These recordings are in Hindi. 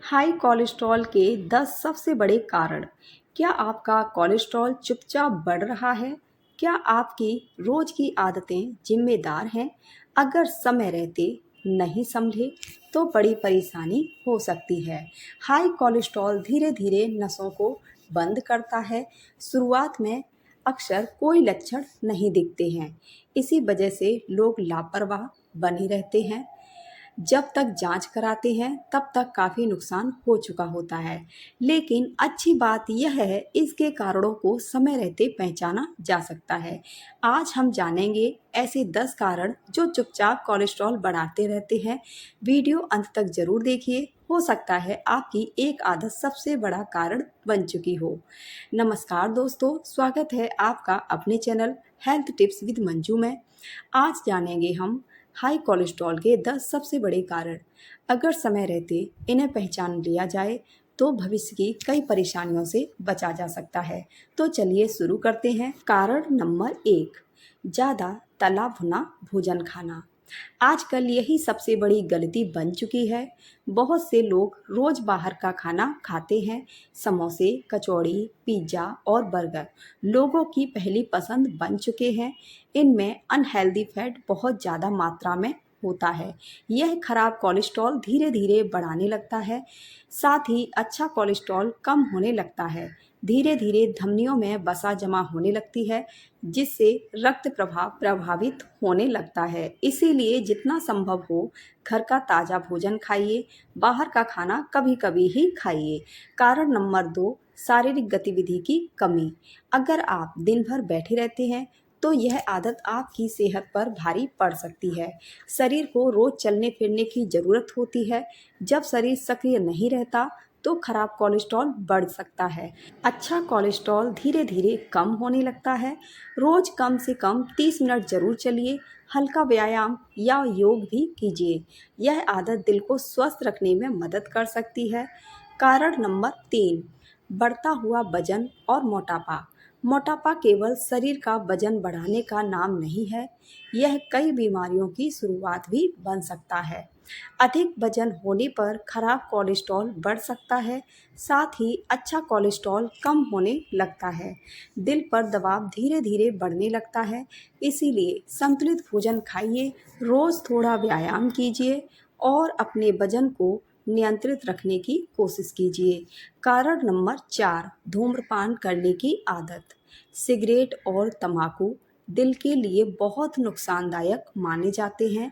हाई कोलेस्ट्रॉल के 10 सबसे बड़े कारण। क्या आपका कोलेस्ट्रॉल चुपचाप बढ़ रहा है? क्या आपकी रोज की आदतें जिम्मेदार हैं? अगर समय रहते नहीं संभले तो बड़ी परेशानी हो सकती है। हाई कोलेस्ट्रॉल धीरे धीरे नसों को बंद करता है। शुरुआत में अक्सर कोई लक्षण नहीं दिखते हैं। इसी वजह से लोग लापरवाह बने रहते हैं। जब तक जांच कराते हैं तब तक काफ़ी नुकसान हो चुका होता है। लेकिन अच्छी बात यह है इसके कारणों को समय रहते पहचाना जा सकता है। आज हम जानेंगे ऐसे 10 कारण जो चुपचाप कोलेस्ट्रॉल बढ़ाते रहते हैं। वीडियो अंत तक जरूर देखिए, हो सकता है आपकी एक आदत सबसे बड़ा कारण बन चुकी हो। नमस्कार दोस्तों, स्वागत है आपका अपने channel health tips with Manju में। आज जानेंगे हम हाई कोलेस्ट्रॉल के 10 सबसे बड़े कारण। अगर समय रहते इन्हें पहचान लिया जाए तो भविष्य की कई परेशानियों से बचा जा सकता है। तो चलिए शुरू करते हैं। कारण नंबर 1, ज़्यादा तला भुना भोजन खाना। आजकल यही सबसे बड़ी गलती बन चुकी है। बहुत से लोग रोज बाहर का खाना खाते हैं। समोसे, कचौड़ी, पिज्ज़ा और बर्गर लोगों की पहली पसंद बन चुके हैं। इनमें अनहेल्दी फैट बहुत ज़्यादा मात्रा में होता है। यह खराब कोलेस्ट्रॉल धीरे धीरे बढ़ाने लगता है। साथ ही अच्छा कोलेस्ट्रॉल कम होने लगता है। धीरे धीरे धमनियों में वसा जमा होने लगती है, जिससे रक्त प्रवाह प्रभावित होने लगता है। इसीलिए जितना संभव हो घर का ताज़ा भोजन खाइए, बाहर का खाना कभी कभी ही खाइए। कारण नंबर 2, शारीरिक गतिविधि की कमी। अगर आप दिन भर बैठे रहते हैं तो यह आदत आपकी सेहत पर भारी पड़ सकती है। शरीर को रोज चलने फिरने की ज़रूरत होती है। जब शरीर सक्रिय नहीं रहता तो खराब कोलेस्ट्रॉल बढ़ सकता है। अच्छा कोलेस्ट्रॉल धीरे धीरे कम होने लगता है। रोज कम से कम 30 मिनट जरूर चलिए। हल्का व्यायाम या योग भी कीजिए। यह आदत दिल को स्वस्थ रखने में मदद कर सकती है। कारण नंबर 3, बढ़ता हुआ वजन और मोटापा। मोटापा केवल शरीर का वजन बढ़ाने का नाम नहीं है, यह कई बीमारियों की शुरुआत भी बन सकता है। अधिक वजन होने पर खराब कोलेस्ट्रॉल बढ़ सकता है। साथ ही अच्छा कोलेस्ट्रॉल कम होने लगता है। दिल पर दबाव धीरे धीरे बढ़ने लगता है। इसीलिए संतुलित भोजन खाइए, रोज थोड़ा व्यायाम कीजिए और अपने वजन को नियंत्रित रखने की कोशिश कीजिए। कारण नंबर 4, धूम्रपान करने की आदत। सिगरेट और तंबाकू दिल के लिए बहुत नुकसानदायक माने जाते हैं।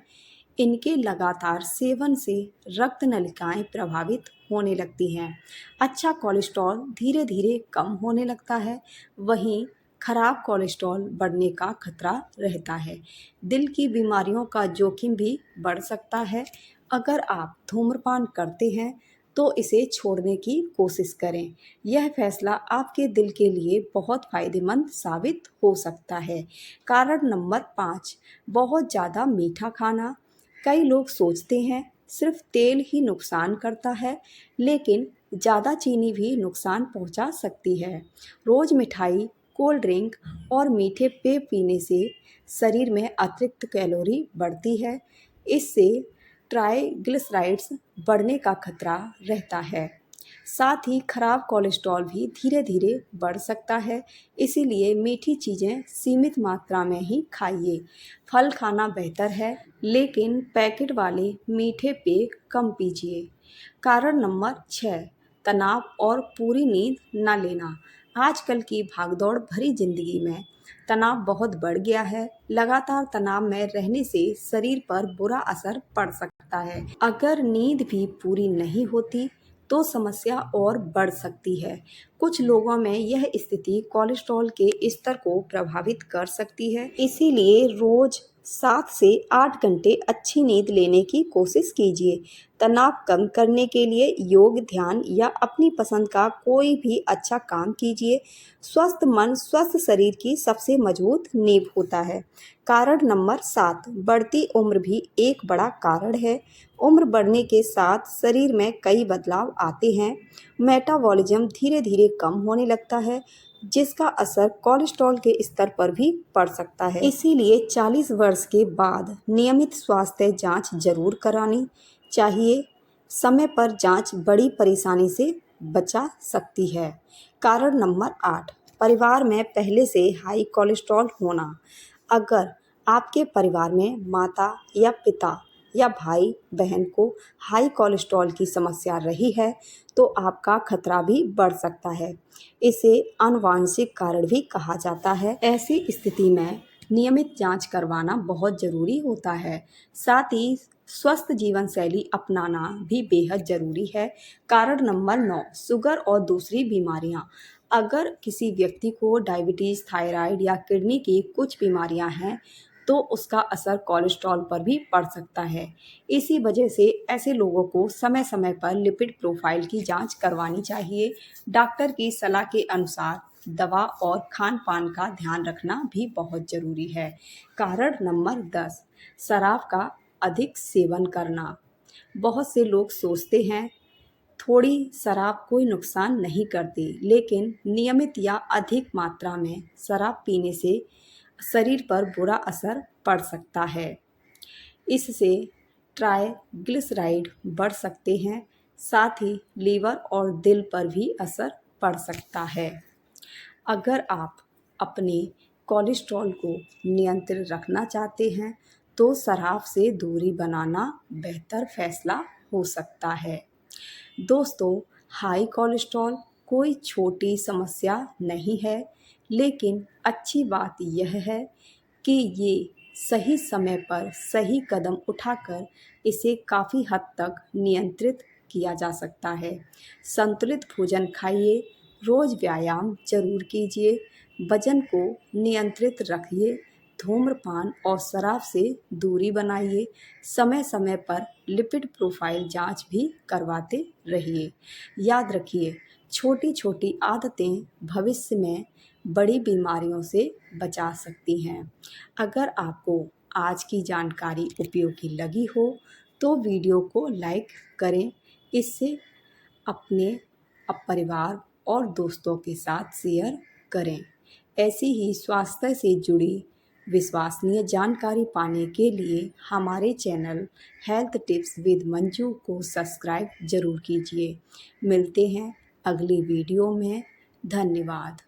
इनके लगातार सेवन से रक्त नलिकाएं प्रभावित होने लगती हैं। अच्छा कोलेस्ट्रॉल धीरे धीरे कम होने लगता है। वहीं खराब कोलेस्ट्रॉल बढ़ने का खतरा रहता है। दिल की बीमारियों का जोखिम भी बढ़ सकता है। अगर आप धूम्रपान करते हैं तो इसे छोड़ने की कोशिश करें। यह फैसला आपके दिल के लिए बहुत फायदेमंद साबित हो सकता है। कारण नंबर 5, बहुत ज़्यादा मीठा खाना। कई लोग सोचते हैं सिर्फ तेल ही नुकसान करता है, लेकिन ज़्यादा चीनी भी नुकसान पहुंचा सकती है। रोज़ मिठाई, कोल्ड ड्रिंक और मीठे पेय पीने से शरीर में अतिरिक्त कैलोरी बढ़ती है। इससे ट्राइग्लिसराइड्स बढ़ने का खतरा रहता है। साथ ही खराब कोलेस्ट्रॉल भी धीरे धीरे बढ़ सकता है। इसीलिए मीठी चीज़ें सीमित मात्रा में ही खाइए। फल खाना बेहतर है, लेकिन पैकेट वाले मीठे पेय कम पीजिए। कारण नंबर 6, तनाव और पूरी नींद न लेना। आजकल की भागदौड़ भरी जिंदगी में तनाव बहुत बढ़ गया है। लगातार तनाव में रहने से शरीर पर बुरा असर पड़ सकता है। अगर नींद भी पूरी नहीं होती तो समस्या और बढ़ सकती है। कुछ लोगों में यह स्थिति कोलेस्ट्रॉल के स्तर को प्रभावित कर सकती है। इसीलिए रोज 7 से 8 घंटे अच्छी नींद लेने की कोशिश कीजिए। तनाव कम करने के लिए योग, ध्यान या अपनी पसंद का कोई भी अच्छा काम कीजिए। स्वस्थ मन स्वस्थ शरीर की सबसे मजबूत नींव होता है। कारण नंबर 7, बढ़ती उम्र भी एक बड़ा कारण है। उम्र बढ़ने के साथ शरीर में कई बदलाव आते हैं। मेटाबॉलिज्म धीरे धीरे कम होने लगता है, जिसका असर कोलेस्ट्रॉल के स्तर पर भी पड़ सकता है। इसीलिए 40 वर्ष के बाद नियमित स्वास्थ्य जांच जरूर करानी चाहिए। समय पर जांच बड़ी परेशानी से बचा सकती है। कारण नंबर 8, परिवार में पहले से हाई कोलेस्ट्रॉल होना। अगर आपके परिवार में माता या पिता या भाई बहन को हाई कोलेस्ट्रॉल की समस्या रही है तो आपका खतरा भी बढ़ सकता है। इसे आनुवांशिक कारण भी कहा जाता है। ऐसी स्थिति में नियमित जांच करवाना बहुत ज़रूरी होता है। साथ ही स्वस्थ जीवन शैली अपनाना भी बेहद ज़रूरी है। कारण नंबर 9, शुगर और दूसरी बीमारियां। अगर किसी व्यक्ति को डायबिटीज़, थायराइड या किडनी की कुछ बीमारियां हैं तो उसका असर कोलेस्ट्रॉल पर भी पड़ सकता है। इसी वजह से ऐसे लोगों को समय समय पर लिपिड प्रोफाइल की जांच करवानी चाहिए। डॉक्टर की सलाह के अनुसार दवा और खान पान का ध्यान रखना भी बहुत ज़रूरी है। कारण नंबर 10, शराब का अधिक सेवन करना। बहुत से लोग सोचते हैं थोड़ी शराब कोई नुकसान नहीं करती, लेकिन नियमित या अधिक मात्रा में शराब पीने से शरीर पर बुरा असर पड़ सकता है। इससे ट्राइग्लिसराइड बढ़ सकते हैं, साथ ही लीवर और दिल पर भी असर पड़ सकता है। अगर आप अपने कोलेस्ट्रॉल को नियंत्रित रखना चाहते हैं तो शराब से दूरी बनाना बेहतर फैसला हो सकता है। दोस्तों, हाई कोलेस्ट्रॉल कोई छोटी समस्या नहीं है, लेकिन अच्छी बात यह है कि ये सही समय पर सही कदम उठाकर इसे काफ़ी हद तक नियंत्रित किया जा सकता है। संतुलित भोजन खाइए, रोज़ व्यायाम जरूर कीजिए, वजन को नियंत्रित रखिए, धूम्रपान और शराब से दूरी बनाइए, समय समय पर लिपिड प्रोफाइल जांच भी करवाते रहिए। याद रखिए, छोटी छोटी आदतें भविष्य में बड़ी बीमारियों से बचा सकती हैं। अगर आपको आज की जानकारी उपयोगी लगी हो तो वीडियो को लाइक करें। इससे अपने परिवार और दोस्तों के साथ शेयर करें। ऐसी ही स्वास्थ्य से जुड़ी विश्वसनीय जानकारी पाने के लिए हमारे channel health tips with Manju को सब्सक्राइब जरूर कीजिए। मिलते हैं अगली वीडियो में। धन्यवाद।